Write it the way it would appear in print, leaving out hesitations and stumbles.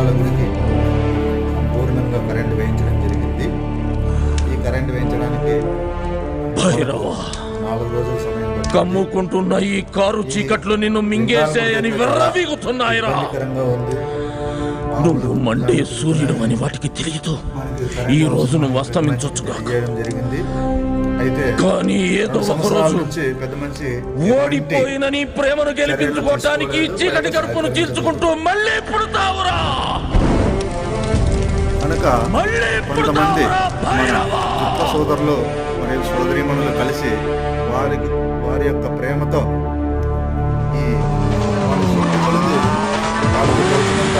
పాలకుడికి సంపూర్ణంగా కరెంటు వేయించడం జరిగింది. ఈ కరెంటు వేయించడానికి భైరవా, 4 రోజుల సమయం పట్టింది. కమ్ముకుంటున్న ఈ కారు చీకట్లు నిన్ను మింగేసేయని విర్రవీగుతున్నాయిరా. ఇబ్బందికరంగా ఉంది. నువ్వు మండే సూర్యుడు అని వాటికి తెలియదు. ఈ రోజు నువ్వు అస్తమించొచ్చుగా, చేయడం జరిగింది. అయితే కానీ ఏదో ఒక రోజు పెద్ద మనిషి ఓడిపోయిన నీ ప్రేమను గెలిపించుకోవటానికి చీకటి గడుపును చీల్చుకుంటూ మళ్ళీ పుడతావురా. కనుక కొంతమంది చుట్ట సోదరులు మరియు సోదరీమణులు కలిసి వారి యొక్క ప్రేమతో ఈ వాళ్ళకి తోచినంత